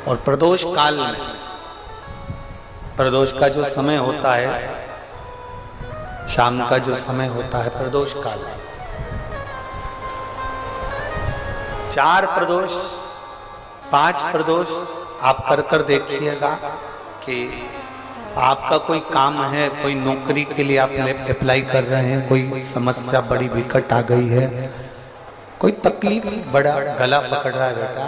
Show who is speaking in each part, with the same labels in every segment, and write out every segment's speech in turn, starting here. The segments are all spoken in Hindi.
Speaker 1: और प्रदोष काल में, प्रदोष का जो समय होता है, शाम का जो समय होता है प्रदोष काल, 4 प्रदोष 5 प्रदोष आप कर देखिएगा कि आपका कोई काम है, कोई नौकरी के लिए आप अप्लाई कर रहे हैं, कोई समस्या बड़ी विकट आ गई है, कोई तकलीफ, बड़ा गला पकड़ रहा है बेटा,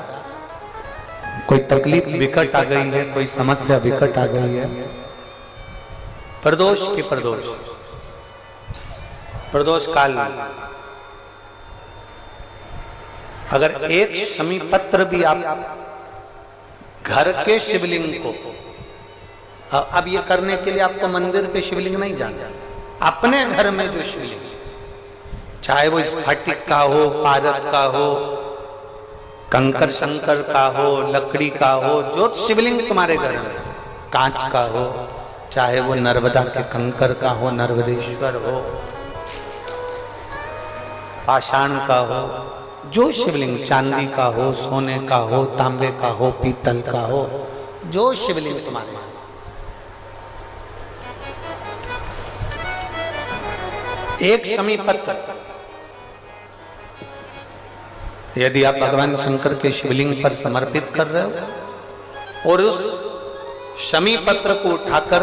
Speaker 1: कोई तकलीफ विकट आ गई है, कोई समस्या विकट आ गई है, प्रदोष के प्रदोष काल में अगर एक शमी पत्र भी आप घर के शिवलिंग को, अब ये करने के लिए आपको मंदिर के शिवलिंग नहीं जाना, अपने घर में जो शिवलिंग, चाहे वो स्फटिक का हो, पारद का हो, कंकर शंकर का हो, लकड़ी का हो, जो शिवलिंग तुम्हारे घर में, कांच का हो, चाहे वो नर्मदा के कंकर का हो, नर्मदेश्वर हो, पाषाण का हो, जो शिवलिंग, चांदी का हो, सोने का हो, तांबे का हो, पीतल का हो, जो शिवलिंग तुम्हारे, एक शमी पत्र यदि आप भगवान शंकर के शिवलिंग पर समर्पित कर रहे हो और उस शमी पत्र को उठाकर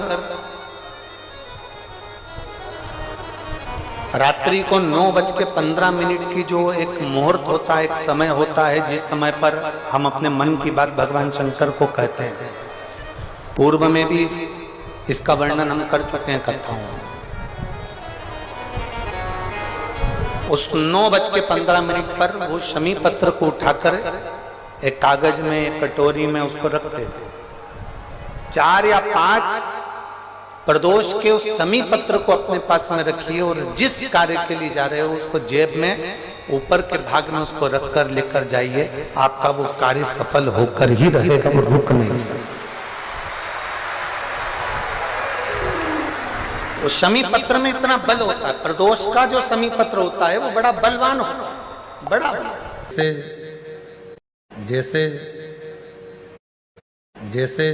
Speaker 1: रात्रि को 9:15 की जो एक मुहूर्त होता है, एक समय होता है, जिस समय पर हम अपने मन की बात भगवान शंकर को कहते हैं, पूर्व में भी इसका वर्णन हम कर चुके हैं कथाओं में। उस 9:15 पर वो शमी पत्र को उठाकर एक कागज में, एक कटोरी में उसको रखते थे। 4 या 5 प्रदोष के उस शमी पत्र को अपने पास में रखिए और जिस कार्य के लिए जा रहे हो उसको जेब में ऊपर के भाग में उसको रखकर लेकर जाइए, आपका वो कार्य सफल होकर ही रहेगा, वो रुक नहीं सकता। तो शमी पत्र में इतना बल होता है, प्रदोष का जो शमी पत्र होता है वो बड़ा बलवान होता है, बड़ा जैसे जैसे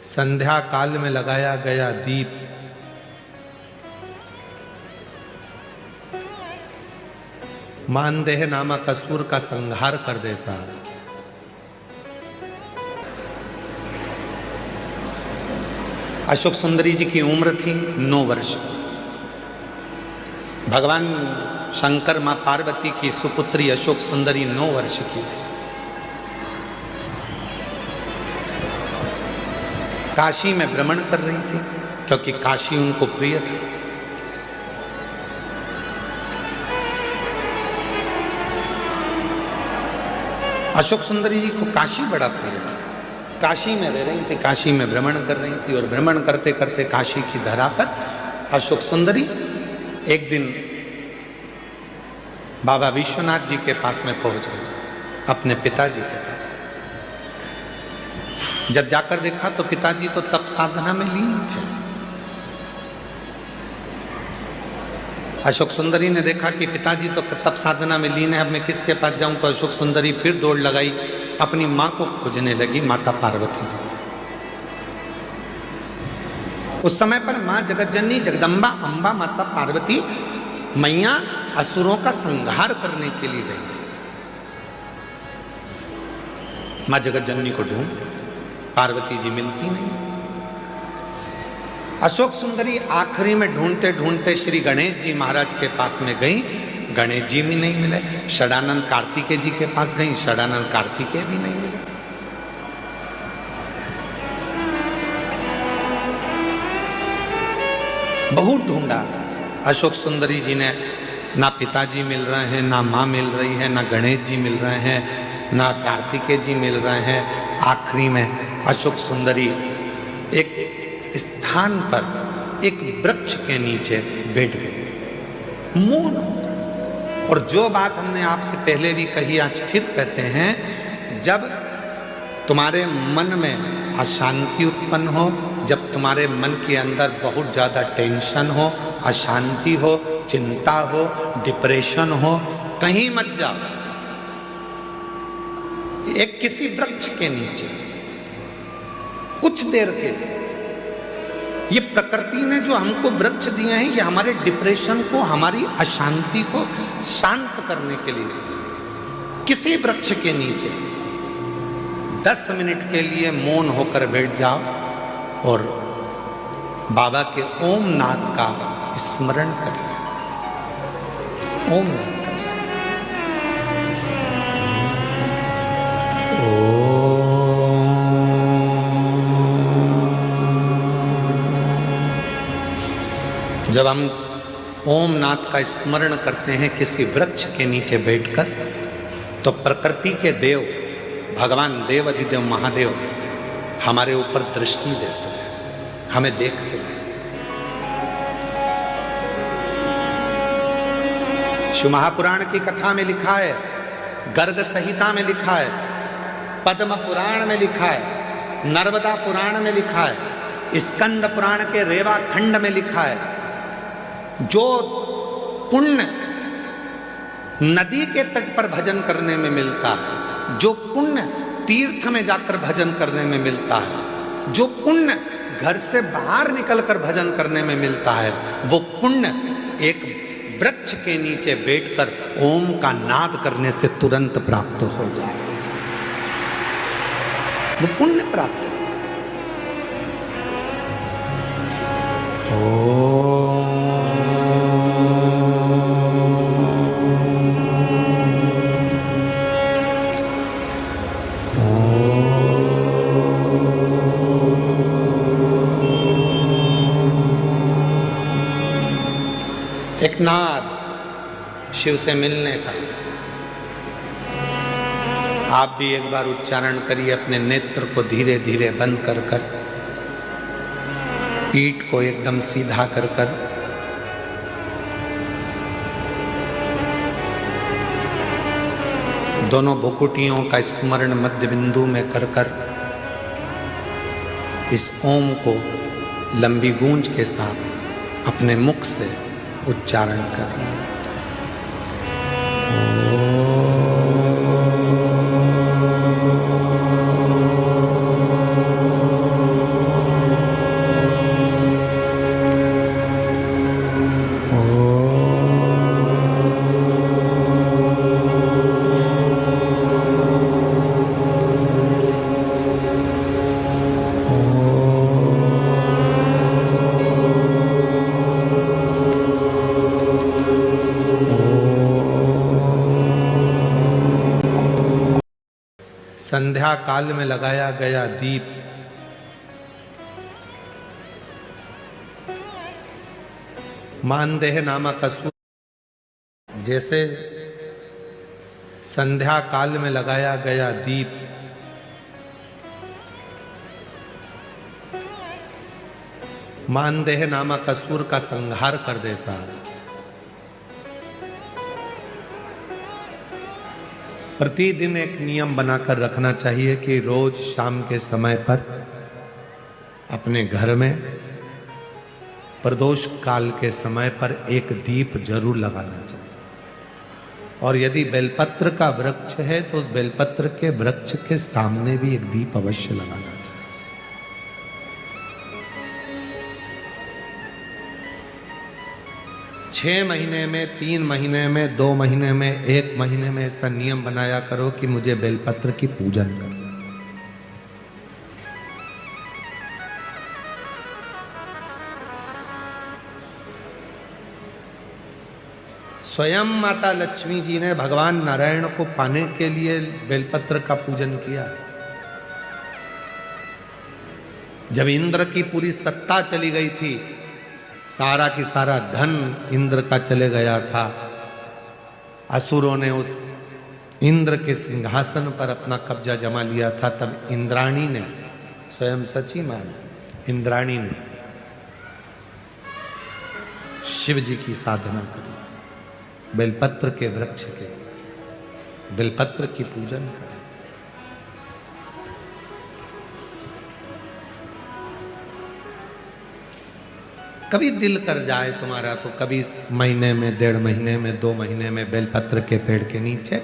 Speaker 1: संध्या काल में लगाया गया दीप मानदेह नामक असुर का संहार कर देता है। अशोक सुंदरी जी की उम्र थी 9 वर्ष। भगवान शंकर मां पार्वती की सुपुत्री अशोक सुंदरी 9 वर्ष की थी। काशी में भ्रमण कर रही थी क्योंकि काशी उनको प्रिय था। अशोक सुंदरी जी को काशी बड़ा प्रिय था। काशी में रह रही थी, काशी में भ्रमण कर रही थी और भ्रमण करते करते काशी की धरा पर अशोक सुंदरी एक दिन बाबा विश्वनाथ जी के पास में पहुंच गई, अपने पिताजी के पास। जब जाकर देखा तो पिताजी तो तप साधना में लीन थे। अशोक सुंदरी ने देखा कि पिताजी तो तप साधना में लीन है, अब मैं किसके पास जाऊं? तो अशोक सुंदरी फिर दौड़ लगाई, अपनी मां को खोजने लगी, माता पार्वती जी। उस समय पर मां जगतजननी जगदम्बा अंबा माता पार्वती मैया असुरों का संहार करने के लिए गई थी। मां जगतजननी को ढूंढ, पार्वती जी मिलती नहीं। अशोक सुंदरी आखिरी में ढूंढते ढूंढते श्री गणेश जी महाराज के पास में गई, गणेश जी भी नहीं मिले। षडानंद कार्तिकेय जी के पास गई, षडानंद कार्तिकेय भी नहीं मिले। बहुत ढूंढा। अशोक सुंदरी जी ने, ना पिताजी मिल रहे हैं, ना मां मिल रही है, ना गणेश जी मिल रहे हैं, ना कार्तिकेय जी मिल रहे हैं। आखिरी में अशोक सुंदरी एक स्थान पर एक वृक्ष के नीचे बैठ गई, मौन होकर। और जो बात हमने आपसे पहले भी कही, आज फिर कहते हैं, जब तुम्हारे मन में अशांति उत्पन्न हो, जब तुम्हारे मन के अंदर बहुत ज्यादा टेंशन हो, अशांति हो, चिंता हो, डिप्रेशन हो, कहीं मत जाओ। एक किसी वृक्ष के नीचे कुछ देर के लिए, ये प्रकृति ने जो हमको वृक्ष दिए हैं, ये हमारे डिप्रेशन को, हमारी अशांति को शांत करने के लिए दिए। किसी वृक्ष के नीचे 10 मिनट के लिए मौन होकर बैठ जाओ और बाबा के ओम नाद का स्मरण कर लो। ओम नाद का स्मरण। जब हम ओम नाद का स्मरण करते हैं किसी वृक्ष के नीचे बैठकर, तो प्रकृति के देव भगवान देव अधिदेव महादेव हमारे ऊपर दृष्टि देते हैं, हमें देखते हैं। शिव महापुराण की कथा में लिखा है, गर्ग संहिता में लिखा है, पद्म पुराण में लिखा है, नर्मदा पुराण में लिखा है, स्कंद पुराण के रेवा खंड में लिखा है, जो पुण्य नदी के तट पर भजन करने में मिलता है, जो पुण्य तीर्थ में जाकर भजन करने में मिलता है, जो पुण्य घर से बाहर निकलकर भजन करने में मिलता है, वो पुण्य एक वृक्ष के नीचे बैठकर ओम का नाद करने से तुरंत प्राप्त हो जाए। वो पुण्य प्राप्त हो। एक नाद शिव से मिलने का, आप भी एक बार उच्चारण करिए, अपने नेत्र को धीरे धीरे बंद कर कर, पीठ को एकदम सीधा कर कर, दोनों भुकुटियों का स्मरण मध्य बिंदु में कर कर इस ओम को लंबी गूंज के साथ अपने मुख से उच्चारण करिए। संध्या काल में लगाया गया दीप मानदेह नामक असुर, जैसे संध्या काल में लगाया गया दीप मानदेह नामक असुर का संहार कर देता है। प्रतिदिन एक नियम बनाकर रखना चाहिए कि रोज शाम के समय पर अपने घर में प्रदोष काल के समय पर एक दीप जरूर लगाना चाहिए। और यदि बेलपत्र का वृक्ष है तो उस बेलपत्र के वृक्ष के सामने भी एक दीप अवश्य लगाना चाहिए। 6 महीने में, 3 महीने में, 2 महीने में, 1 महीने में ऐसा नियम बनाया करो कि मुझे बेलपत्र की पूजन करना। स्वयं माता लक्ष्मी जी ने भगवान नारायण को पाने के लिए बेलपत्र का पूजन किया। जब इंद्र की पूरी सत्ता चली गई थी, सारा की सारा धन इंद्र का चले गया था, असुरों ने उस इंद्र के सिंहासन पर अपना कब्जा जमा लिया था, तब इंद्राणी ने, स्वयं सची मां इंद्राणी ने शिव जी की साधना करी, बेलपत्र के वृक्ष के बेलपत्र की पूजन करें। कभी दिल कर जाए तुम्हारा तो कभी महीने में, 1.5 महीने में, 2 महीने में बेलपत्र के पेड़ के नीचे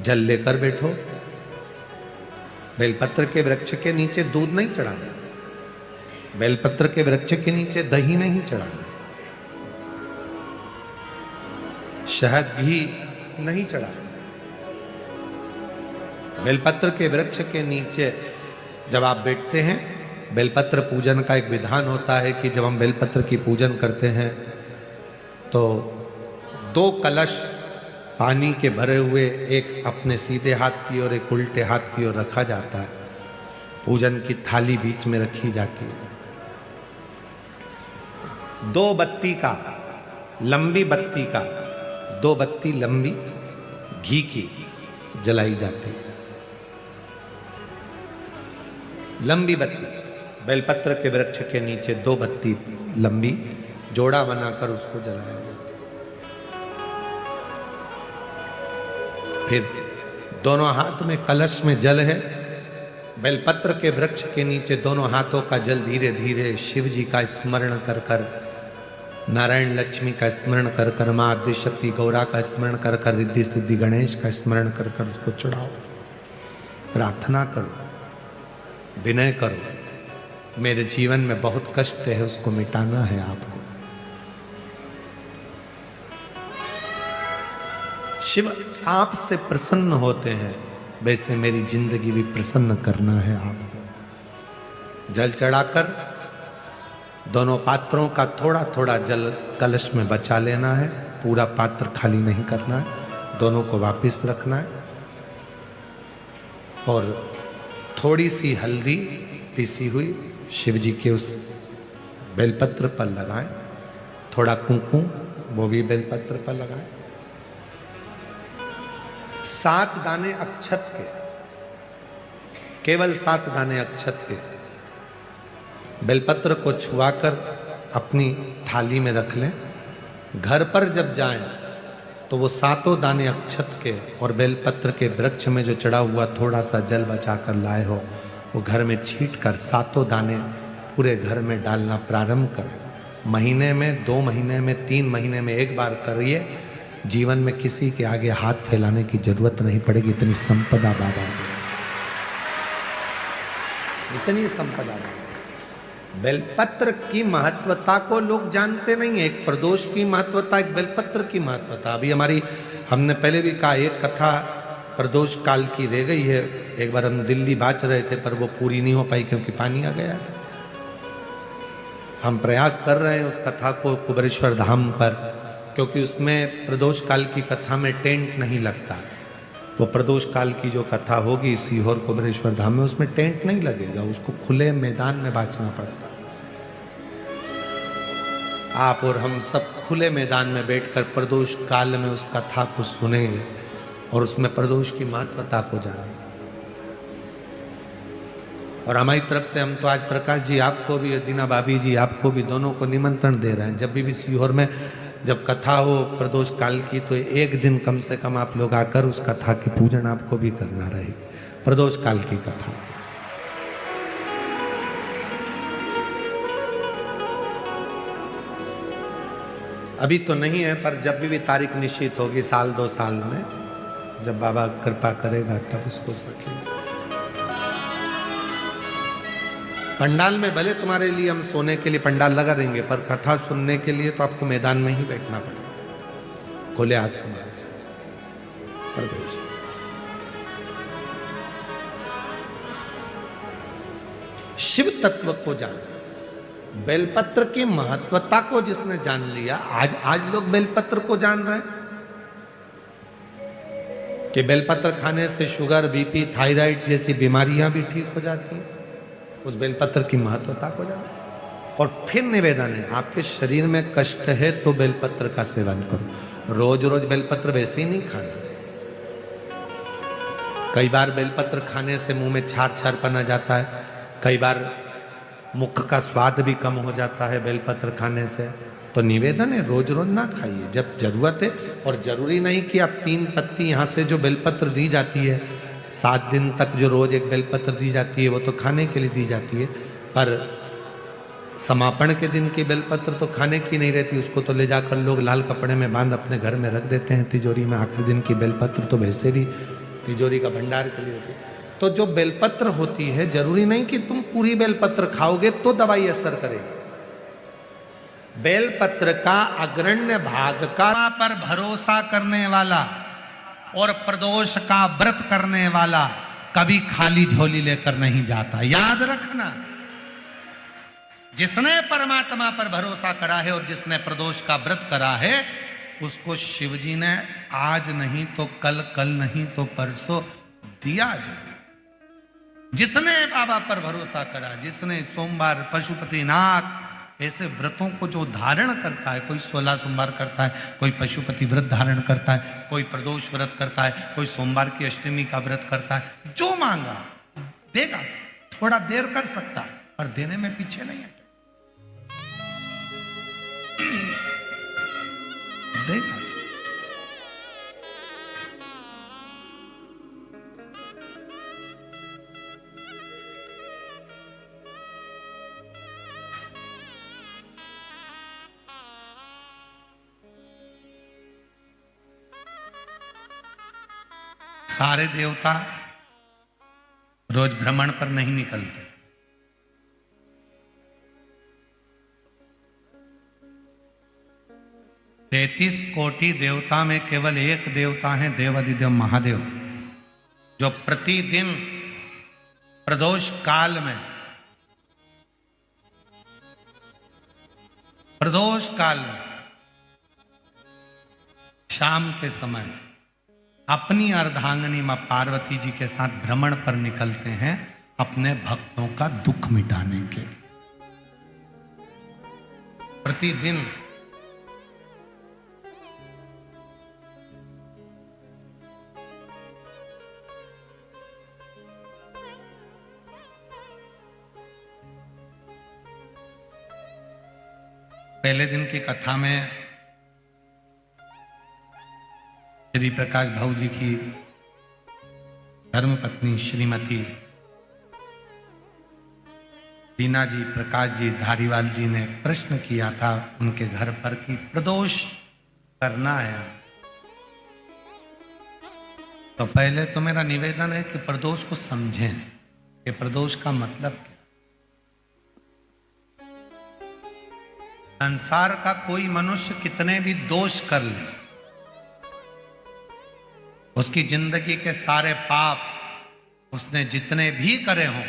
Speaker 1: जल लेकर बैठो बेलपत्र के वृक्ष के नीचे दूध नहीं चढ़ाना, बेलपत्र के वृक्ष के नीचे दही नहीं चढ़ाना, शहद भी नहीं चढ़ाना। बेलपत्र के वृक्ष के नीचे जब आप बैठते हैं, बेलपत्र पूजन का एक विधान होता है कि जब हम बेलपत्र की पूजन करते हैं तो 2 कलश पानी के भरे हुए, एक अपने सीधे हाथ की ओर एक उल्टे हाथ की ओर रखा जाता है। पूजन की थाली बीच में रखी जाती है। 2 बत्ती का, लंबी बत्ती का, 2 बत्ती लंबी घी की जलाई जाती है। लंबी बत्ती, बेलपत्र के वृक्ष के नीचे 2 बत्ती लंबी जोड़ा बनाकर उसको जलाया जाता है। फिर दोनों हाथ में कलश में जल है। बेलपत्र के वृक्ष के नीचे दोनों हाथों का जल धीरे धीरे शिव जी का स्मरण कर कर, नारायण लक्ष्मी का स्मरण कर कर, माँ आदिशक्ति गौरा का स्मरण कर कर, रिद्धि सिद्धि गणेश का स्मरण कर कर उसको चढ़ाओ। प्रार्थना करो, विनय करो, मेरे जीवन में बहुत कष्ट है, उसको मिटाना है आपको। शिव आपसे प्रसन्न होते हैं, वैसे मेरी जिंदगी भी प्रसन्न करना है आपको। जल चढ़ाकर दोनों पात्रों का थोड़ा थोड़ा जल कलश में बचा लेना है, पूरा पात्र खाली नहीं करना है, दोनों को वापस रखना है। और थोड़ी सी हल्दी पीसी हुई शिव जी के उस बेलपत्र पर लगाएं, थोड़ा कुंकुम वो भी बेलपत्र पर लगाएं। 7 दाने अक्षत के, केवल 7 दाने अक्षत के बेलपत्र को छुआकर अपनी थाली में रख लें। घर पर जब जाएं तो वो 7 दाने अक्षत के और बेलपत्र के वृक्ष में जो चढ़ा हुआ थोड़ा सा जल बचाकर लाए हो, वो घर में छींट कर 7 दाने पूरे घर में डालना प्रारंभ करें। महीने में, 2 महीने में, 3 महीने में एक बार करिए। जीवन में किसी के आगे हाथ फैलाने की जरूरत नहीं पड़ेगी। इतनी संपदा बाबा, इतनी संपदा। बेलपत्र की महत्वता को लोग जानते नहीं है। एक प्रदोष की महत्वता, एक बेलपत्र की महत्वता। अभी हमने पहले भी कहा, एक कथा प्रदोष काल की रह गई है। एक बार हम दिल्ली बाच रहे थे पर वो पूरी नहीं हो पाई क्योंकि पानी आ गया था। हम प्रयास कर रहे हैं उस कथा को कुबेरेश्वर धाम पर, क्योंकि उसमें प्रदोष काल की कथा में टेंट नहीं लगता। वो प्रदोष काल की जो कथा होगी सीहोर कुबेरेश्वर धाम में, उसमें टेंट नहीं लगेगा, उसको खुले मैदान में बांचना पड़ता। आप और हम सब खुले मैदान में बैठकर प्रदोष काल में उस कथा को सुनेंगे और उसमें प्रदोष की महत्वता को जानेंगे। और हमारी तरफ से हम तो आज प्रकाश जी आपको भी, दीना भाभी जी आपको भी, दोनों को निमंत्रण दे रहे हैं। जब भी सीहोर में जब कथा हो प्रदोष काल की, तो एक दिन कम से कम आप लोग आकर उस कथा की पूजन आपको भी करना रहे। प्रदोष काल की कथा अभी तो नहीं है, पर जब भी तारीख निश्चित होगी, 1-2 साल में, जब बाबा कृपा करेगा तब उसको रखेंगे। पंडाल में भले तुम्हारे लिए हम सोने के लिए पंडाल लगा देंगे, पर कथा सुनने के लिए तो आपको मैदान में ही बैठना पड़ेगा, खुले आसमान। शिव तत्व को जान, बेलपत्र की महत्वता को जिसने जान लिया, आज लोग बेलपत्र को जान रहे हैं कि बेलपत्र खाने से शुगर, बीपी, थायराइड जैसी बीमारियां भी ठीक हो जाती हैं। उस बेलपत्र की महत्वता को जानो। और फिर निवेदन है, आपके शरीर में कष्ट है तो बेलपत्र का सेवन करो। रोज रोज बेलपत्र वैसे ही नहीं खाना। कई बार बेलपत्र खाने से मुंह में छार छारपन आ जाता है, कई बार मुख का स्वाद भी कम हो जाता है बेलपत्र खाने से। तो निवेदन है, रोज रोज ना खाइए, जब जरूरत है। और जरूरी नहीं कि आप 3 पत्ती यहाँ से जो बेलपत्र दी जाती है 7 दिन तक जो रोज एक बेलपत्र दी जाती है, वो तो खाने के लिए दी जाती है। पर समापन के दिन की बेलपत्र तो खाने की नहीं रहती, उसको तो ले जाकर लोग लाल कपड़े में बांध अपने घर में रख देते हैं तिजोरी में। आखिरी दिन की बेलपत्र तो वैसे भी तिजोरी का भंडार के लिए होती है। तो जो बेलपत्र होती है, जरूरी नहीं कि तुम पूरी बेलपत्र खाओगे तो दवाई असर करेगी। बेलपत्र का अग्रण्य भाग का पर भरोसा करने वाला और प्रदोष का व्रत करने वाला कभी खाली झोली लेकर नहीं जाता। याद रखना, जिसने परमात्मा पर भरोसा करा है और जिसने प्रदोष का व्रत करा है, उसको शिवजी ने आज नहीं तो कल, कल नहीं तो परसों दिया जरूर। जिसने बाबा पर भरोसा करा, जिसने सोमवार, पशुपतिनाथ ऐसे व्रतों को जो धारण करता है, कोई 16 सोमवार करता है, कोई पशुपति व्रत धारण करता है, कोई प्रदोष व्रत करता है, कोई सोमवार की अष्टमी का व्रत करता है, जो मांगा देगा। थोड़ा देर कर सकता है पर देने में पीछे नहीं है, देगा। सारे देवता रोज भ्रमण पर नहीं निकलते। 33 कोटि देवता में केवल एक देवता है, देवाधिदेव महादेव, जो प्रतिदिन प्रदोष काल में, शाम के समय अपनी अर्धांगिनी मां पार्वती जी के साथ भ्रमण पर निकलते हैं, अपने भक्तों का दुख मिटाने के लिए। प्रतिदिन पहले दिन की कथा में श्री प्रकाश भाऊ जी की धर्मपत्नी श्रीमती दीना जी, प्रकाश जी धारीवाल जी ने प्रश्न किया था उनके घर पर कि प्रदोष करना है, तो पहले तो मेरा निवेदन है कि प्रदोष को समझें कि प्रदोष का मतलब क्या। संसार का कोई मनुष्य कितने भी दोष कर ले, उसकी जिंदगी के सारे पाप उसने जितने भी करे हों,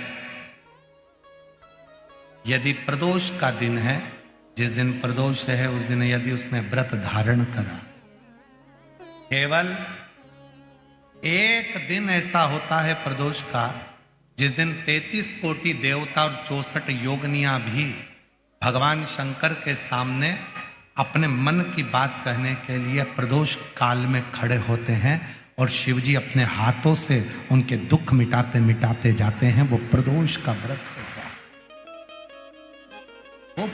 Speaker 1: यदि प्रदोष का दिन है, जिस दिन प्रदोष है उस दिन यदि उसने व्रत धारण करा, केवल एक दिन ऐसा होता है प्रदोष का जिस दिन 33 कोटि देवता और 64 योगनियां भी भगवान शंकर के सामने अपने मन की बात कहने के लिए प्रदोष काल में खड़े होते हैं और शिवजी अपने हाथों से उनके दुख मिटाते मिटाते जाते हैं। वो प्रदोष का व्रत होता है। वो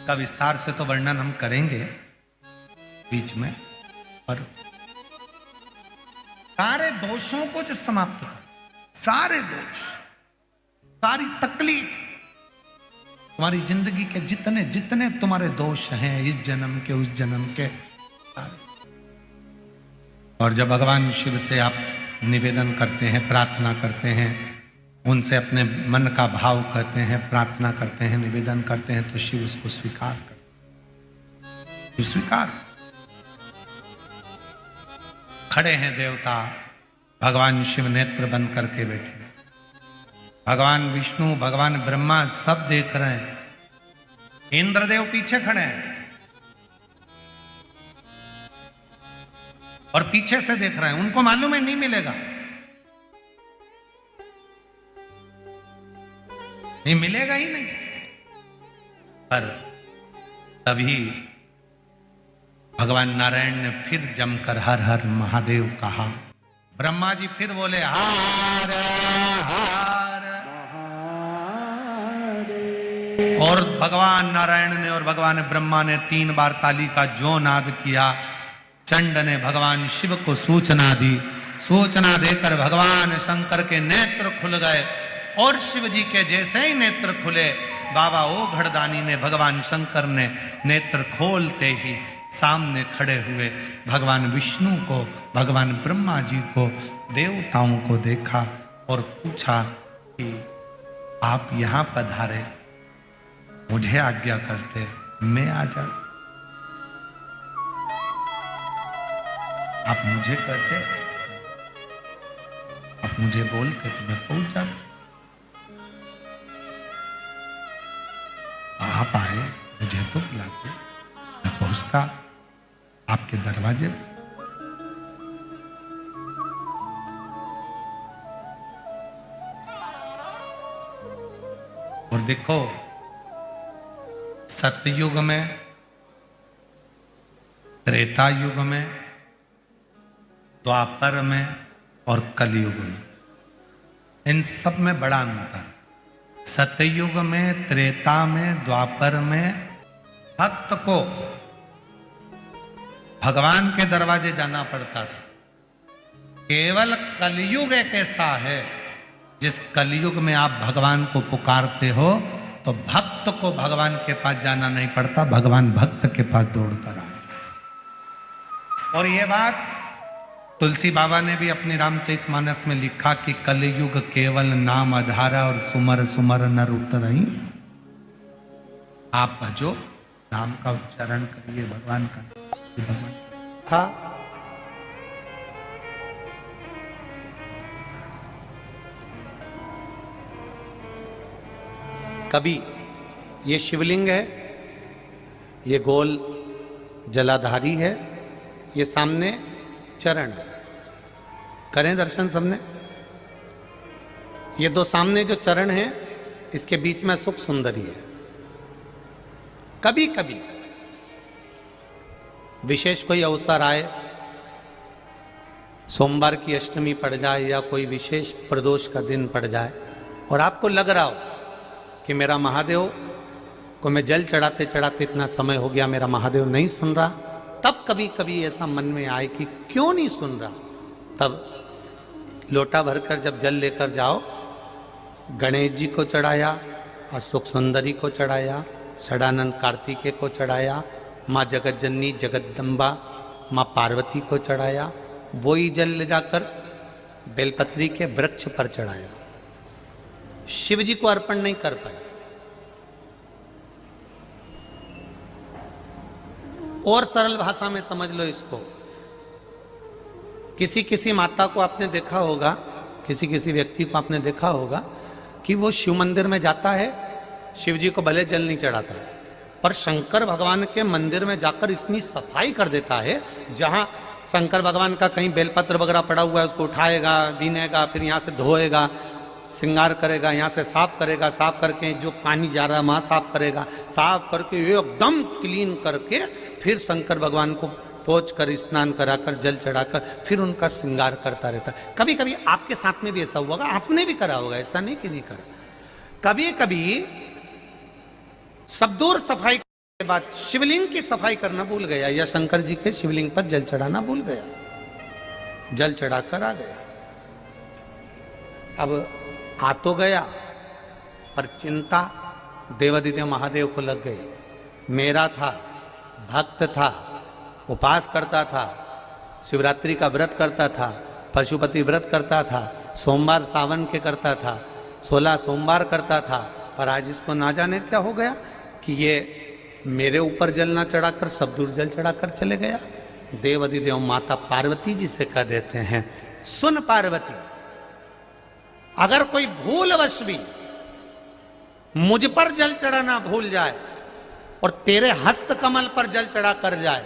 Speaker 1: का विस्तार से तो वर्णन हम करेंगे बीच में, पर सारे दोषों को जो समाप्त कर, सारे दोष, सारी तकलीफ, तुम्हारी जिंदगी के जितने जितने तुम्हारे दोष हैं, इस जन्म के उस जन्म के, और जब भगवान शिव से आप निवेदन करते हैं, प्रार्थना करते हैं, उनसे अपने मन का भाव कहते हैं, प्रार्थना करते हैं, निवेदन करते हैं, तो शिव उसको स्वीकार करते, स्वीकार। खड़े हैं देवता, भगवान शिव नेत्र बंद करके बैठे, भगवान विष्णु, भगवान ब्रह्मा सब देख रहे हैं, इंद्रदेव पीछे खड़े हैं और पीछे से देख रहे हैं। उनको मालूम है नहीं मिलेगा, नहीं मिलेगा ही नहीं, पर तभी भगवान नारायण ने फिर जमकर हर हर महादेव कहा। ब्रह्मा जी फिर बोले हर हर, और भगवान नारायण ने और भगवान ब्रह्मा ने 3 बार ताली का जो नाद किया। चंड ने भगवान शिव को सूचना दी, सूचना देकर भगवान शंकर के नेत्र खुल गए, और शिव जी के जैसे ही नेत्र खुले, बाबा ओ घड़दानी ने, भगवान शंकर ने नेत्र खोलते ही सामने खड़े हुए भगवान विष्णु को, भगवान ब्रह्मा जी को, देवताओं को देखा और पूछा कि आप यहां पधारे, मुझे आज्ञा करते मैं आ जाता, आप मुझे कहते, आप मुझे बोलते तो मैं पहुंच जाता, आप आए मुझे तो बुलाते, मैं पहुंचता आपके दरवाजे पर। और देखो, सतयुग में, त्रेता युग में, द्वापर में और कलयुग में, इन सब में बड़ा अंतर है। सतयुग में, त्रेता में, द्वापर में भक्त को भगवान के दरवाजे जाना पड़ता था। केवल कलयुग एक ऐसा है जिस कलयुग में आप भगवान को पुकारते हो तो भक्त को भगवान के पास जाना नहीं पड़ता, भगवान भक्त के पास दौड़कर आता। और यह बात तुलसी बाबा ने भी अपनी रामचरितमानस में लिखा कि कलयुग केवल नाम आधारा और सुमर सुमर नर उतरहि। आप भजो, नाम का उच्चारण करिए, भगवान का भगवान था। कभी ये शिवलिंग है, ये गोल जलाधारी है, ये सामने चरण है, करें दर्शन सबने। ये दो सामने जो चरण है, इसके बीच में सुख सुंदरी है। कभी कभी विशेष कोई अवसर आए, सोमवार की अष्टमी पड़ जाए या कोई विशेष प्रदोष का दिन पड़ जाए और आपको लग रहा हो कि मेरा महादेव को मैं जल चढ़ाते चढ़ाते इतना समय हो गया, मेरा महादेव नहीं सुन रहा, तब कभी कभी ऐसा मन में आए कि क्यों नहीं सुन रहा, तब लोटा भरकर जब जल लेकर जाओ, गणेश जी को चढ़ाया, अशोक सुंदरी को चढ़ाया, षडानंद कार्तिकेय को चढ़ाया, माँ जगत जननी जगदम्बा माँ पार्वती को चढ़ाया, वही जल ले जाकर बेलपत्री के वृक्ष पर चढ़ाया। शिव जी को अर्पण नहीं कर पाए। और सरल भाषा में समझ लो इसको, किसी किसी माता को आपने देखा होगा, किसी किसी व्यक्ति को आपने देखा होगा कि वो शिव मंदिर में जाता है, शिव जी को भले जल नहीं चढ़ाता है, पर शंकर भगवान के मंदिर में जाकर इतनी सफाई कर देता है, जहां शंकर भगवान का कहीं बेलपत्र वगैरह पड़ा हुआ है उसको उठाएगा, बीनेगा, फिर यहाँ से धोएगा, श्रृंगार करेगा, यहाँ से साफ करेगा, साफ करके जो पानी जा रहा है वहाँ साफ करेगा, साफ करके एकदम क्लीन करके फिर शंकर भगवान को पोंछ कर स्नान कराकर जल चढ़ाकर फिर उनका श्रृंगार करता रहता है। कभी कभी आपके साथ में भी ऐसा हुआ होगा, आपने भी करा होगा, ऐसा नहीं कि नहीं करा। कभी कभी सब दूर सफाई के बाद शिवलिंग की सफाई करना भूल गया या शंकर जी के शिवलिंग पर जल चढ़ाना भूल गया, जल चढ़ाकर आ गया। अब आ तो गया, पर चिंता देवादिदेव महादेव को लग गई। मेरा था, भक्त था, उपास करता था, शिवरात्रि का व्रत करता था, पशुपति व्रत करता था, सोमवार सावन के करता था, 16 सोमवार करता था, पर आज इसको ना जाने क्या हो गया कि ये मेरे ऊपर जल ना चढ़ाकर सब दूर जल चढ़ाकर चले गया। देवादिदेव माता पार्वती जी से कह देते हैं, सुन पार्वती, अगर कोई भूलवश भी मुझ पर जल चढ़ाना भूल जाए और तेरे हस्त कमल पर जल चढ़ा कर जाए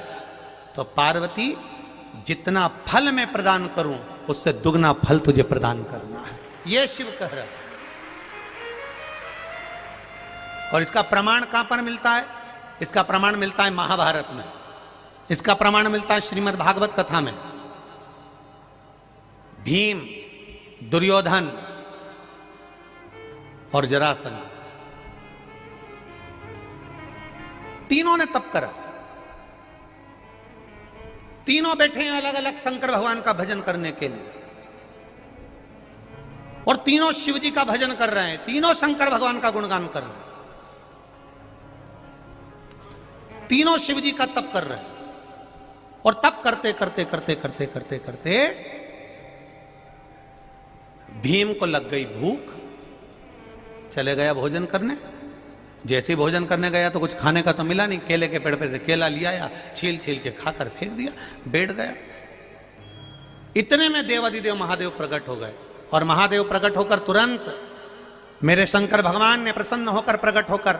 Speaker 1: तो पार्वती जितना फल मैं प्रदान करूं उससे दुगना फल तुझे प्रदान करना है, ये शिव कह रहा है। और इसका प्रमाण कहां पर मिलता है? इसका प्रमाण मिलता है महाभारत में, इसका प्रमाण मिलता है श्रीमद् भागवत कथा में। भीम, दुर्योधन और जरासंध तीनों ने तप करा, तीनों बैठे हैं अलग अलग शंकर भगवान का भजन करने के लिए, और तीनों शिव जी का भजन कर रहे हैं, तीनों शंकर भगवान का गुणगान कर रहे हैं, तीनों शिव जी का तप कर रहे हैं। और तब करते करते करते करते करते करते भीम को लग गई भूख, चले गया भोजन करने। जैसे ही भोजन करने गया तो कुछ खाने का तो मिला नहीं, केले के पेड़ पे से केला लिया या छील छील के खाकर फेंक दिया, बैठ गया। इतने में देवादिदेव महादेव प्रकट हो गए, और महादेव प्रकट होकर तुरंत मेरे शंकर भगवान ने प्रसन्न होकर प्रकट होकर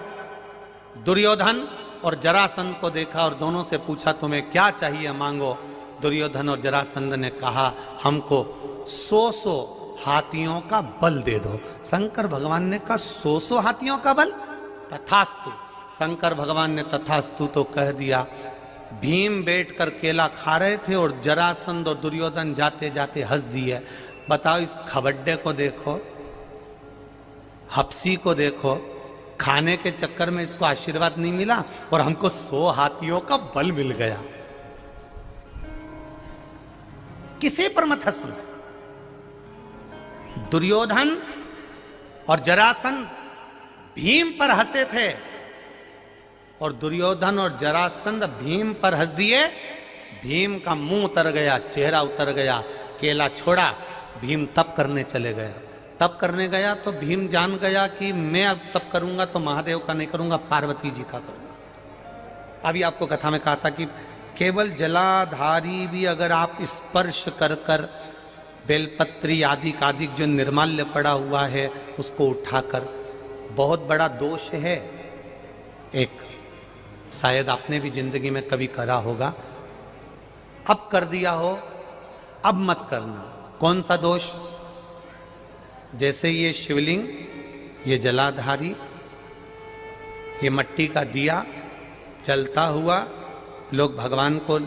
Speaker 1: दुर्योधन और जरासंध को देखा और दोनों से पूछा तुम्हें क्या चाहिए मांगो। दुर्योधन और जरासंध ने कहा हमको 100 हाथियों का बल दे दो। शंकर भगवान ने कहा 100 हाथियों का बल, तथास्तु। शंकर भगवान ने तथास्तु तो कह दिया। भीम बैठकर केला खा रहे थे और जरासंध और दुर्योधन जाते जाते हंस दिए। बताओ, इस खबड्डे को देखो, हप्सी को देखो, खाने के चक्कर में इसको आशीर्वाद नहीं मिला और हमको 100 हाथियों का बल मिल गया। किसी पर मत हंसना। दुर्योधन और जरासंध भीम पर हंसे थे और दुर्योधन और जरासंध भीम पर हंस दिए। भीम का मुंह उतर गया, चेहरा उतर गया, केला छोड़ा, भीम तप करने चले गया। तप करने गया तो भीम जान गया कि मैं अब तप करूंगा तो महादेव का नहीं करूंगा, पार्वती जी का करूंगा। अभी आपको कथा में कहा था कि केवल जलाधारी भी अगर आप स्पर्श कर कर बेलपत्री आदि कादिक जो निर्माल्य पड़ा हुआ है उसको उठाकर, बहुत बड़ा दोष है एक, शायद आपने भी जिंदगी में कभी करा होगा, अब कर दिया हो, अब मत करना। कौन सा दोष? जैसे ये शिवलिंग, ये जलाधारी, ये मट्टी का दिया जलता हुआ लोग भगवान को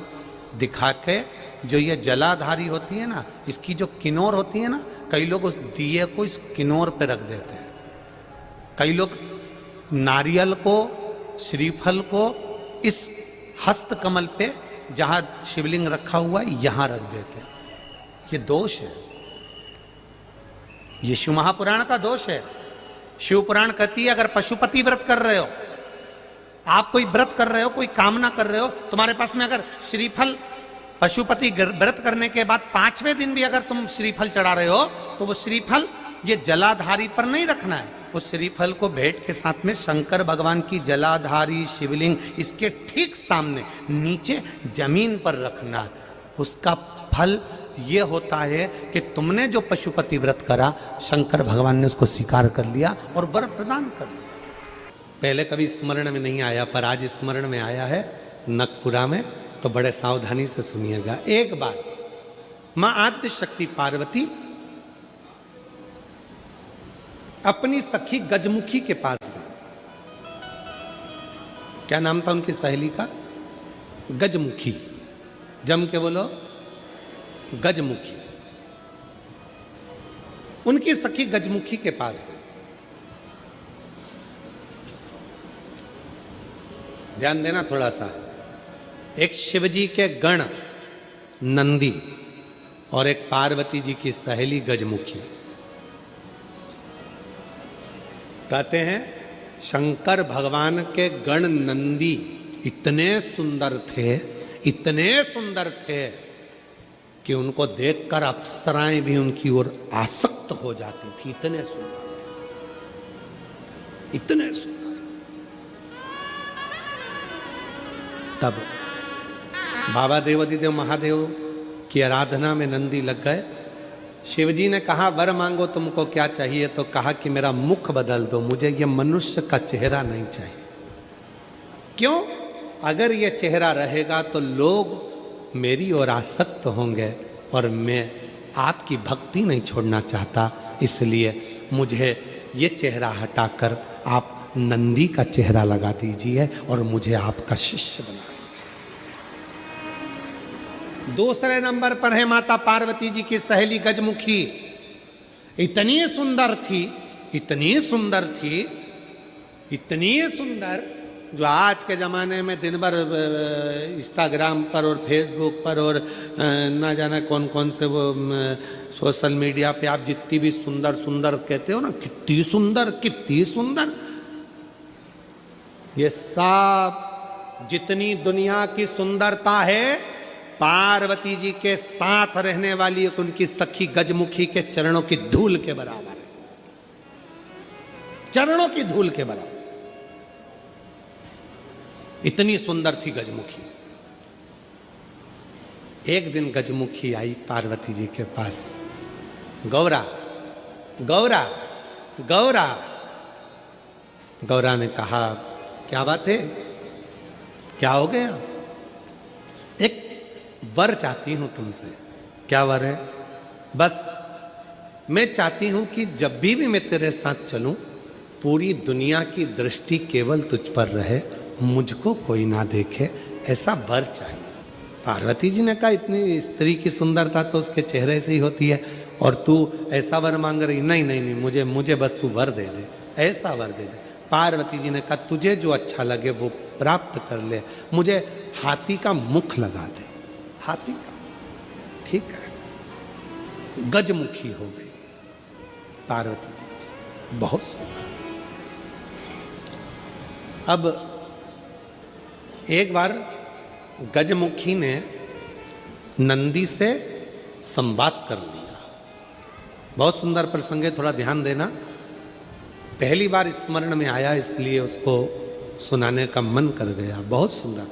Speaker 1: दिखा के, जो ये जलाधारी होती है ना, इसकी जो किनोर होती है ना, कई लोग उस दिए को इस किनोर पे रख देते हैं। कई लोग नारियल को, श्रीफल को इस हस्त कमल पे जहां शिवलिंग रखा हुआ है यहां रख देते हैं। ये दोष है, ये शिव महापुराण का दोष है। शिव पुराण कहती है अगर पशुपति व्रत कर रहे हो, आप कोई व्रत कर रहे हो, कोई कामना कर रहे हो, तुम्हारे पास में अगर श्रीफल, पशुपति व्रत करने के बाद 5वें दिन भी अगर तुम श्रीफल चढ़ा रहे हो तो वो श्रीफल ये जलाधारी पर नहीं रखना है। उस श्रीफल को भेंट के साथ में शंकर भगवान की जलाधारी शिवलिंग इसके ठीक सामने नीचे जमीन पर रखना है। उसका फल ये होता है कि तुमने जो पशुपति व्रत करा, शंकर भगवान ने उसको स्वीकार कर लिया और वर प्रदान कर दिया। पहले कभी स्मरण में नहीं आया, पर आज स्मरण में आया है नखपुरा में, तो बड़े सावधानी से सुनिएगा। एक बार मां आद्य शक्ति पार्वती अपनी सखी गजमुखी के पास गई। क्या नाम था उनकी सहेली का? गजमुखी। जम के बोलो, गजमुखी। उनकी सखी गजमुखी के पास गई। ध्यान देना थोड़ा सा। एक शिवजी के गण नंदी और एक पार्वती जी की सहेली गजमुखी। कहते हैं शंकर भगवान के गण नंदी इतने सुंदर थे, इतने सुंदर थे कि उनको देखकर अप्सराएं भी उनकी ओर आसक्त हो जाती थी। इतने सुंदर थे, इतने सुंदर। तब बाबा देवादिदेव महादेव की आराधना में नंदी लग गए। शिवजी ने कहा वर मांगो, तुमको क्या चाहिए? तो कहा कि मेरा मुख बदल दो, मुझे ये मनुष्य का चेहरा नहीं चाहिए। क्यों? अगर ये चेहरा रहेगा तो लोग मेरी ओर आसक्त होंगे और मैं आपकी भक्ति नहीं छोड़ना चाहता, इसलिए मुझे ये चेहरा हटाकर आप नंदी का चेहरा लगा दीजिए और मुझे आपका शिष्य बना दीजिए। दूसरे नंबर पर है माता पार्वती जी की सहेली गजमुखी। इतनी सुंदर थी, इतनी सुंदर थी, इतनी सुंदर, जो आज के ज़माने में दिन भर इंस्टाग्राम पर और फेसबुक पर और ना जाना कौन कौन से वो सोशल मीडिया पे आप जितनी भी सुंदर सुंदर कहते हो ना, कितनी सुंदर, कितनी सुंदर, ये सब जितनी दुनिया की सुंदरता है पार्वती जी के साथ रहने वाली एक उनकी सखी गजमुखी के चरणों की धूल के बराबर है, चरणों की धूल के बराबर। इतनी सुंदर थी गजमुखी। एक दिन गजमुखी आई पार्वती जी के पास, गौरा गौरा गौरा। गौरा ने कहा, क्या बात है, क्या हो गया? एक वर चाहती हूं तुमसे। क्या वर है? बस मैं चाहती हूं कि जब भी मैं तेरे साथ चलूं, पूरी दुनिया की दृष्टि केवल तुझ पर रहे, मुझको कोई ना देखे, ऐसा वर चाहिए। पार्वती जी ने कहा, इतनी स्त्री की सुंदरता तो उसके चेहरे से ही होती है, और तू ऐसा वर मांग रही? नहीं नहीं नहीं, मुझे बस तू वर दे दे, ऐसा वर दे दे। पार्वती जी ने कहा, तुझे जो अच्छा लगे वो प्राप्त कर ले, मुझे हाथी का मुख लगा दे। हाथी का, ठीक है। गजमुखी हो गई पार्वती जी, बहुत सुंदर। अब एक बार गजमुखी ने नंदी से संवाद कर लिया। बहुत सुंदर प्रसंग है, थोड़ा ध्यान देना। पहली बार स्मरण में आया, इसलिए उसको सुनाने का मन कर गया। बहुत सुंदर।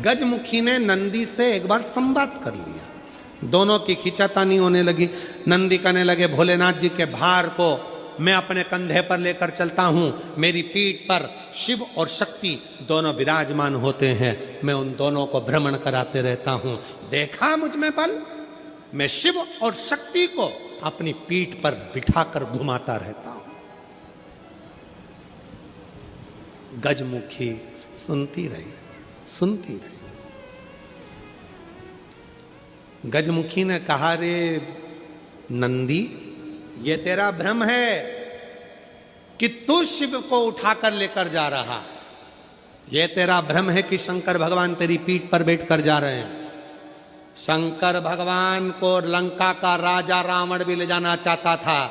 Speaker 1: गजमुखी ने नंदी से एक बार संवाद कर लिया, दोनों की खींचातानी होने लगी। नंदी कहने लगे, भोलेनाथ जी के भार को मैं अपने कंधे पर लेकर चलता हूं, मेरी पीठ पर शिव और शक्ति दोनों विराजमान होते हैं, मैं उन दोनों को भ्रमण कराते रहता हूं। देखा मुझ में बल, मैं शिव और शक्ति को अपनी पीठ पर बिठाकर घुमाता रहता हूं। गजमुखी सुनती रही, सुनती रही। गजमुखी ने कहा, रे नंदी, ये तेरा भ्रम है कि तू शिव को उठाकर लेकर जा रहा। ये तेरा भ्रम है कि शंकर भगवान तेरी पीठ पर बैठकर जा रहे हैं। शंकर भगवान को लंका का राजा रावण भी ले जाना चाहता था,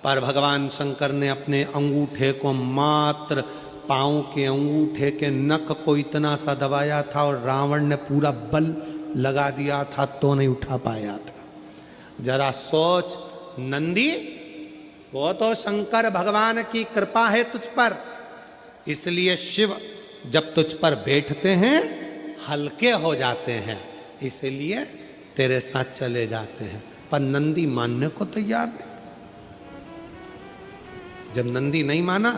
Speaker 1: पर भगवान शंकर ने अपने अंगूठे को, मात्र पांव के अंगूठे के नख को इतना सा दबाया था, और रावण ने पूरा बल लगा दिया था तो नहीं उठा पाया था। जरा सोच नंदी, वो तो शंकर भगवान की कृपा है तुझ पर, इसलिए शिव जब तुझ पर बैठते हैं हल्के हो जाते हैं, इसलिए तेरे साथ चले जाते हैं। पर नंदी मानने को तैयार नहीं। जब नंदी नहीं माना,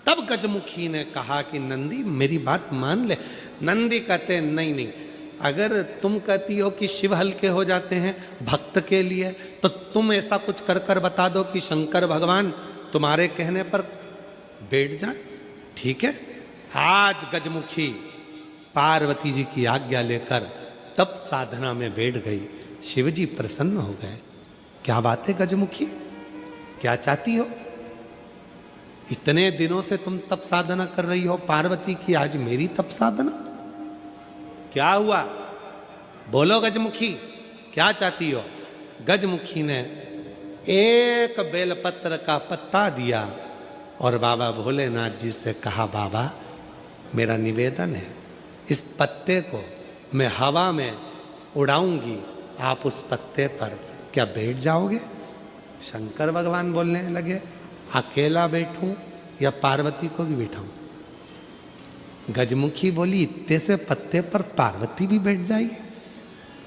Speaker 1: तब गजमुखी ने कहा कि नंदी मेरी बात मान ले। नंदी कहते, नहीं नहीं, अगर तुम कहती हो कि शिव हल्के हो जाते हैं भक्त के लिए, तो तुम ऐसा कुछ कर कर बता दो कि शंकर भगवान तुम्हारे कहने पर बैठ जाए। ठीक है। आज गजमुखी पार्वती जी की आज्ञा लेकर तब साधना में बैठ गई। शिवजी प्रसन्न हो गए। क्या बात है गजमुखी, क्या चाहती हो? इतने दिनों से तुम तप साधना कर रही हो पार्वती की, आज मेरी तप साधना? क्या हुआ? बोलो गजमुखी, क्या चाहती हो? गजमुखी ने एक बेलपत्र का पत्ता दिया और बाबा भोलेनाथ जी से कहा, बाबा मेरा निवेदन है, इस पत्ते को मैं हवा में उड़ाऊंगी, आप उस पत्ते पर क्या बैठ जाओगे? शंकर भगवान बोलने लगे, अकेला बैठूं या पार्वती को भी बैठाऊं? गजमुखी बोली, इतने से पत्ते पर पार्वती भी बैठ जाएगी?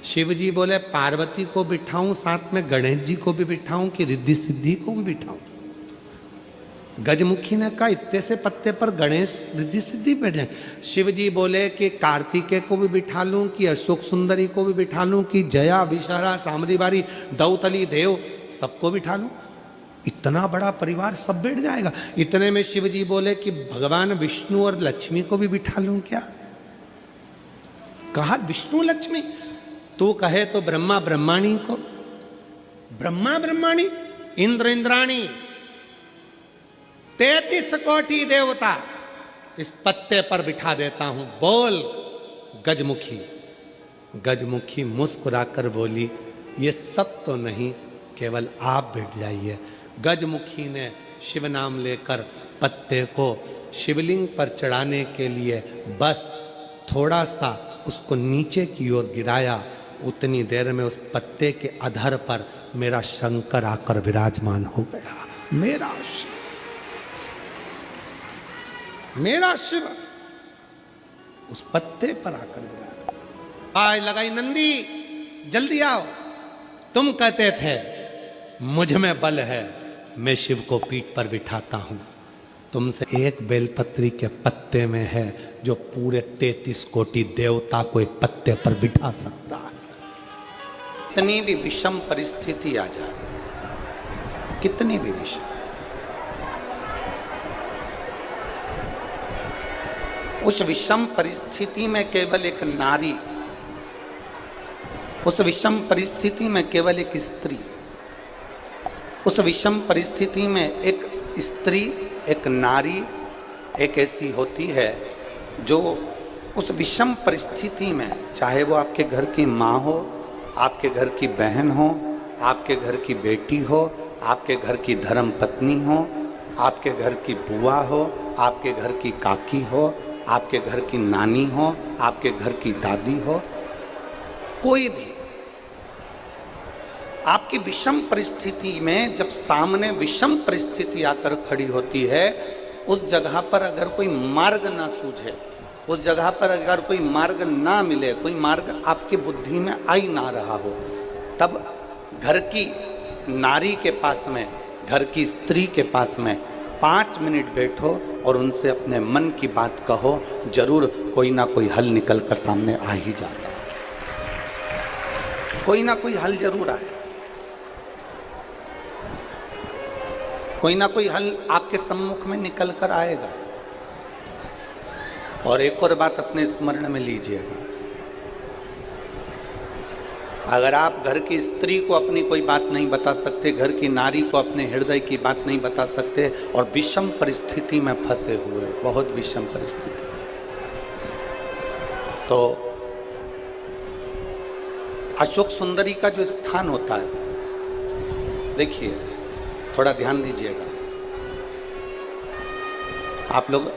Speaker 1: शिव जी बोले, पार्वती को बिठाऊं, साथ में गणेश जी को भी बिठाऊं कि रिद्धि सिद्धि को भी बिठाऊं? गजमुखी ने कहा, इतने से पत्ते पर गणेश रिद्धि सिद्धि बैठ जाए। शिव जी बोले कि कार्तिकेय को भी बिठा लूं कि अशोक सुंदरी को भी बिठा लूं कि जया, विशारा, सामरी बारी, दौतली, देव सबको बिठा लूं? इतना बड़ा परिवार सब बैठ जाएगा? इतने में शिव जी बोले कि भगवान विष्णु और लक्ष्मी को भी बिठा लूं क्या? कहा विष्णु लक्ष्मी, तू कहे तो ब्रह्मा ब्रह्माणी को, ब्रह्मा ब्रह्माणी, इंद्र इंद्राणी, 33 कोटि देवता इस पत्ते पर बिठा देता हूं, बोल गजमुखी। गजमुखी मुस्कुराकर बोली, ये सब तो नहीं, केवल आप बैठ जाइए। गजमुखी ने शिव नाम लेकर पत्ते को शिवलिंग पर चढ़ाने के लिए बस थोड़ा सा उसको नीचे की ओर गिराया, उतनी देर में उस पत्ते के अधर पर मेरा शंकर आकर विराजमान हो गया। मेरा शिव, मेरा शिव उस पत्ते पर आकर विराजमान। आय लगाई नंदी, जल्दी आओ। तुम कहते थे मुझ में बल है, मैं शिव को पीठ पर बिठाता हूं। तुमसे एक बेलपत्री के पत्ते में है जो पूरे 33 कोटि देवता को एक पत्ते पर बिठा सकता है। कितनी भी विषम परिस्थिति आ जाए, कितनी भी विषम, उस विषम परिस्थिति में केवल एक नारी, उस विषम परिस्थिति में केवल एक स्त्री, उस विषम परिस्थिति में एक स्त्री, एक नारी एक ऐसी होती है जो उस विषम परिस्थिति में, चाहे वो आपके घर की माँ हो, आपके घर की बहन हो, आपके घर की बेटी हो, आपके घर की धर्म पत्नी हो, आपके घर की बुआ हो, आपके घर की काकी हो, आपके घर की नानी हो, आपके घर की दादी हो, कोई भी आपकी विषम परिस्थिति में जब सामने विषम परिस्थिति आकर खड़ी होती है, उस जगह पर अगर कोई मार्ग ना सूझे, उस जगह पर अगर कोई मार्ग ना मिले, कोई मार्ग आपकी बुद्धि में आ ही ना रहा हो, तब घर की नारी के पास में, घर की स्त्री के पास में 5 मिनट बैठो और उनसे अपने मन की बात कहो, जरूर कोई ना कोई हल निकल कर सामने आ ही जाता है। कोई ना कोई हल जरूर आए, कोई ना कोई हल आपके सम्मुख में निकल कर आएगा। और एक और बात अपने स्मरण में लीजिएगा, अगर आप घर की स्त्री को अपनी कोई बात नहीं बता सकते, घर की नारी को अपने हृदय की बात नहीं बता सकते, और विषम परिस्थिति में फंसे हुए, बहुत विषम परिस्थिति, तो अशोक सुंदरी का जो स्थान होता है, देखिए थोड़ा ध्यान दीजिएगा, आप लोग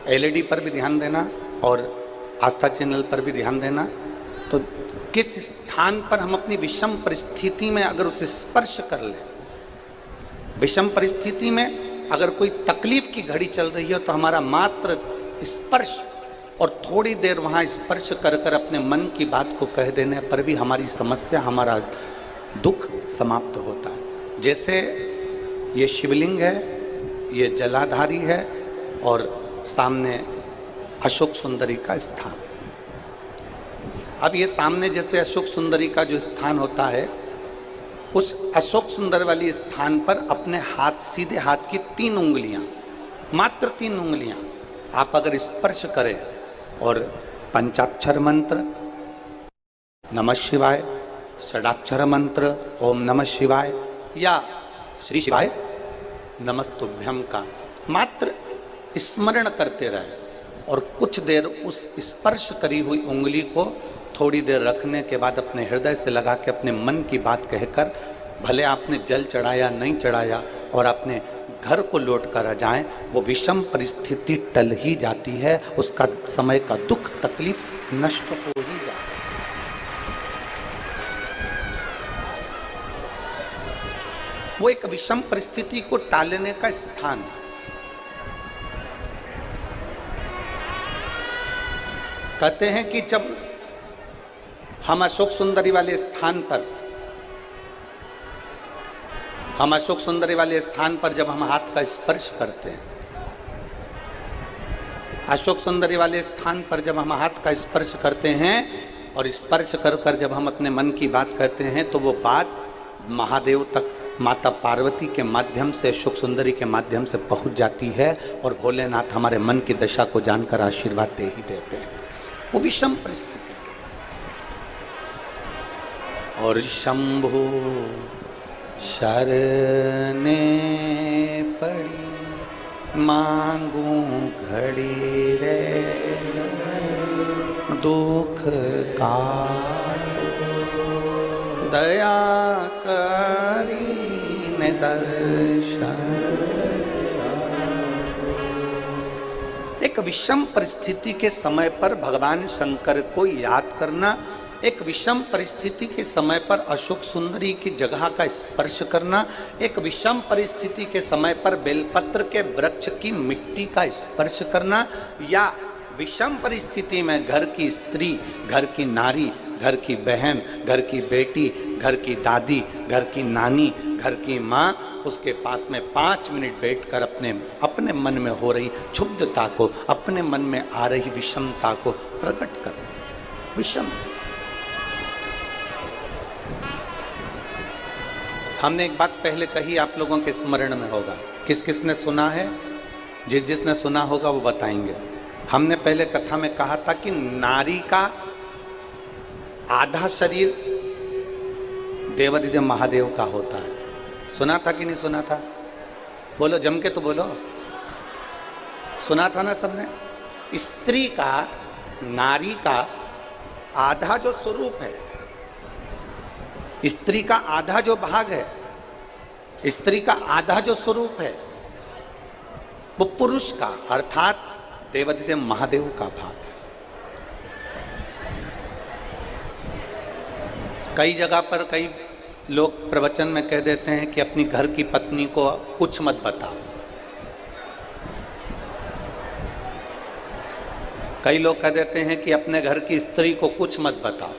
Speaker 1: एलईडी पर भी ध्यान देना और आस्था चैनल पर भी ध्यान देना। तो किस स्थान पर हम अपनी विषम परिस्थिति में अगर उसे स्पर्श कर ले, विषम परिस्थिति में अगर कोई तकलीफ की घड़ी चल रही है, तो हमारा मात्र स्पर्श और थोड़ी देर वहाँ स्पर्श कर कर अपने मन की बात को कह देने पर भी हमारी समस्या, हमारा दुख समाप्त होता है। जैसे ये शिवलिंग है, ये जलाधारी है और सामने अशोक सुंदरी का स्थान। अब ये सामने जैसे अशोक सुंदरी का जो स्थान होता है, उस अशोक सुंदर वाली स्थान पर अपने हाथ, सीधे हाथ की 3 उंगलियां, मात्र 3 उंगलियां आप अगर स्पर्श करें और पंचाक्षर मंत्र नमः शिवाय, षडाक्षर मंत्र ओम नमः शिवाय या श्री शिवाय नमस्तुभ्यम का मात्र स्मरण करते रहे, और कुछ देर उस स्पर्श करी हुई उंगली को थोड़ी देर रखने के बाद अपने हृदय से लगा के अपने मन की बात कहकर, भले आपने जल चढ़ाया नहीं चढ़ाया, और अपने घर को लौट कर आ जाएं, वो विषम परिस्थिति टल ही जाती है, उसका समय का दुख तकलीफ नष्ट हो ही जाता है। वो एक विषम परिस्थिति को टालने का स्थान है। कहते हैं कि जब हम अशोक सुंदरी वाले स्थान पर, जब हम हाथ का स्पर्श करते हैं, अशोक सुंदरी वाले स्थान पर जब हम हाथ का स्पर्श करते हैं और स्पर्श कर कर जब हम अपने मन की बात कहते हैं, तो वो बात महादेव तक, माता पार्वती के माध्यम से, अशोक सुंदरी के माध्यम से पहुंच जाती है, और भोलेनाथ हमारे मन की दशा को जानकर आशीर्वाद दे ही देते हैं। वो विषम परिस्थिति। और शंभु शरणे पड़ी मांगू घड़ी रे, दुख काटो दया करी ने दर्शन। एक विषम परिस्थिति के समय पर भगवान शंकर को याद करना, एक विषम परिस्थिति के समय पर अशोक सुंदरी की जगह का स्पर्श करना, एक विषम परिस्थिति के समय पर बेलपत्र के वृक्ष की मिट्टी का स्पर्श करना, या विषम परिस्थिति में घर की स्त्री, घर की नारी, घर की बहन, घर की बेटी, घर की दादी, घर की नानी, घर की माँ, उसके पास में 5 मिनट बैठकर अपने मन में हो रही क्षुब्धता को, अपने मन में आ रही विषमता को प्रकट कर। विषम हमने एक बात पहले कही, आप लोगों के स्मरण में होगा, किस किसने सुना है? जिसने सुना होगा वो बताएंगे। हमने पहले कथा में कहा था कि नारी का आधा शरीर देवादिदेव महादेव का होता है। सुना था कि नहीं सुना था? बोलो, जम के तो बोलो। सुना था ना सबने? स्त्री का, नारी का आधा जो स्वरूप है, स्त्री का आधा जो भाग है, स्त्री का आधा जो स्वरूप है, वो पुरुष का अर्थात देवादिदेव महादेव का भाग है। कई जगह पर कई लोग प्रवचन में कह देते हैं कि अपनी घर की पत्नी को कुछ मत बताओ। कई लोग कह देते हैं कि अपने घर की स्त्री को कुछ मत बताओ।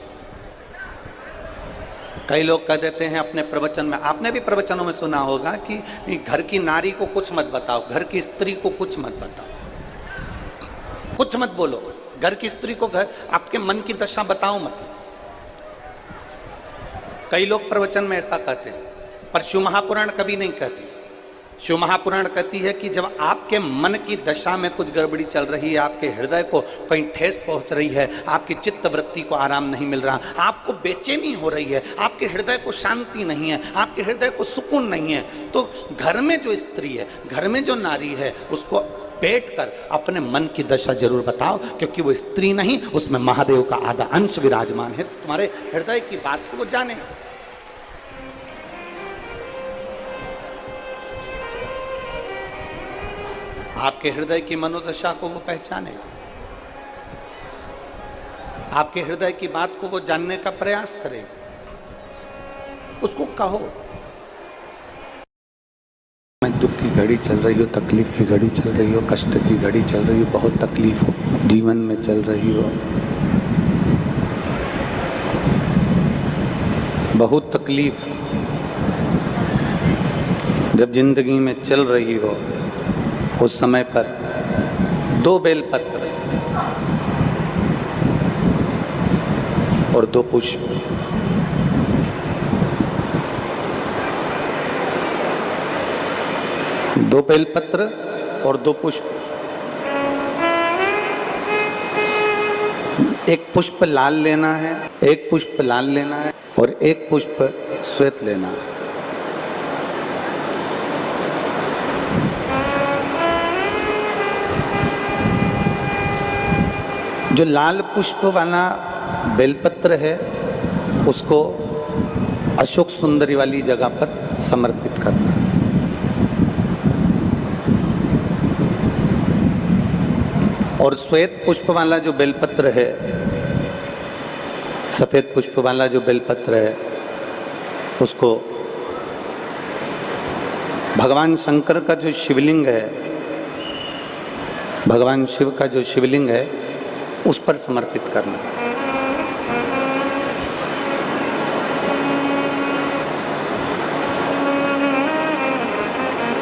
Speaker 1: कई लोग कह देते हैं अपने प्रवचन में, आपने भी प्रवचनों में सुना होगा कि घर की नारी को कुछ मत बताओ, घर की स्त्री को कुछ मत बताओ, कुछ मत बोलो, घर की स्त्री को घर आपके मन की दशा बताओ मत। कई लोग प्रवचन में ऐसा कहते हैं, पर शिव महापुराण कभी नहीं कहती। शिव महापुराण कहती है कि जब आपके मन की दशा में कुछ गड़बड़ी चल रही है, आपके हृदय को कहीं ठेस पहुंच रही है, आपकी चित्त वृत्ति को आराम नहीं मिल रहा, आपको बेचैनी हो रही है, आपके हृदय को शांति नहीं है, आपके हृदय को सुकून नहीं है, तो घर में जो स्त्री है, घर में जो नारी है, उसको बैठकर अपने मन की दशा जरूर बताओ, क्योंकि वो स्त्री नहीं, उसमें महादेव का आधा अंश विराजमान है। तुम्हारे हृदय की बात को वो जाने। आपके हृदय की मनोदशा को वो पहचाने, आपके हृदय की बात को वो जानने का प्रयास करे, उसको कहो। दुख की घड़ी चल रही हो, तकलीफ की घड़ी चल रही हो, कष्ट की घड़ी चल रही हो, बहुत तकलीफ हो जीवन में चल रही हो, बहुत तकलीफ जब जिंदगी में चल रही हो, उस समय पर 2 बेलपत्र और 2 पुष्प, दो बेलपत्र और 2 पुष्प, एक पुष्प लाल लेना है, एक पुष्प लाल लेना है और एक पुष्प श्वेत लेना है। जो लाल पुष्प वाला बेलपत्र है उसको अशोक सुंदरी वाली जगह पर समर्पित करना है। और श्वेत पुष्प वाला जो बेलपत्र है, सफेद पुष्प वाला जो बेलपत्र है, उसको भगवान शंकर का जो शिवलिंग है, भगवान शिव का जो शिवलिंग है, उस पर समर्पित करना।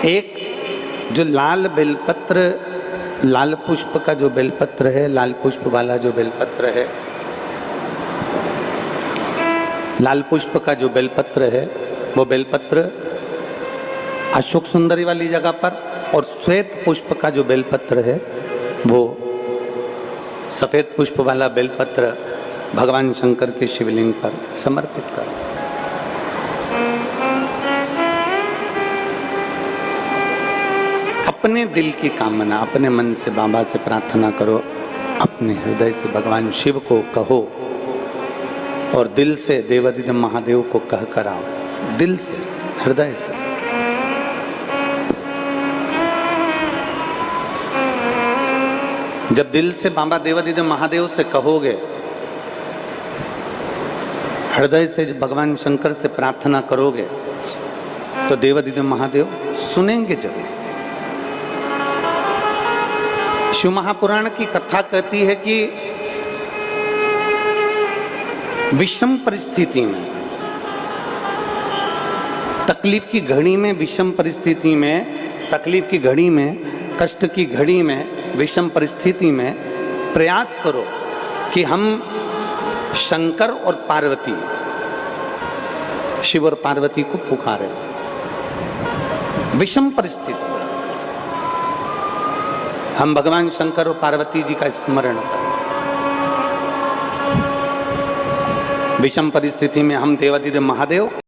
Speaker 1: एक जो लाल बेलपत्र, लाल पुष्प का जो बेलपत्र है, लाल पुष्प वाला जो बेलपत्र है, लाल पुष्प का जो बेलपत्र है, वो बेलपत्र अशोक सुंदरी वाली जगह पर, और श्वेत पुष्प का जो बेलपत्र है वो सफेद पुष्प वाला बेलपत्र भगवान शंकर के शिवलिंग पर समर्पित कर। अपने दिल की कामना अपने मन से बाबा से प्रार्थना करो, अपने हृदय से भगवान शिव को कहो और दिल से देवादिदेव महादेव को कह कर आओ, दिल से, हृदय से। जब दिल से बाबा देवादिदेव महादेव से कहोगे, हृदय से भगवान शंकर से प्रार्थना करोगे, तो देवादिदेव महादेव सुनेंगे जरूर। शिव महापुराण की कथा कहती है कि विषम परिस्थिति में, तकलीफ की घड़ी में, विषम परिस्थिति में, तकलीफ की घड़ी में, कष्ट की घड़ी में, विषम परिस्थिति में प्रयास करो कि हम शंकर और पार्वती, शिव और पार्वती को पुकारें। विषम परिस्थिति हम भगवान शंकर और पार्वती जी का स्मरण करें। विषम परिस्थिति में हम देवादिदेव महादेव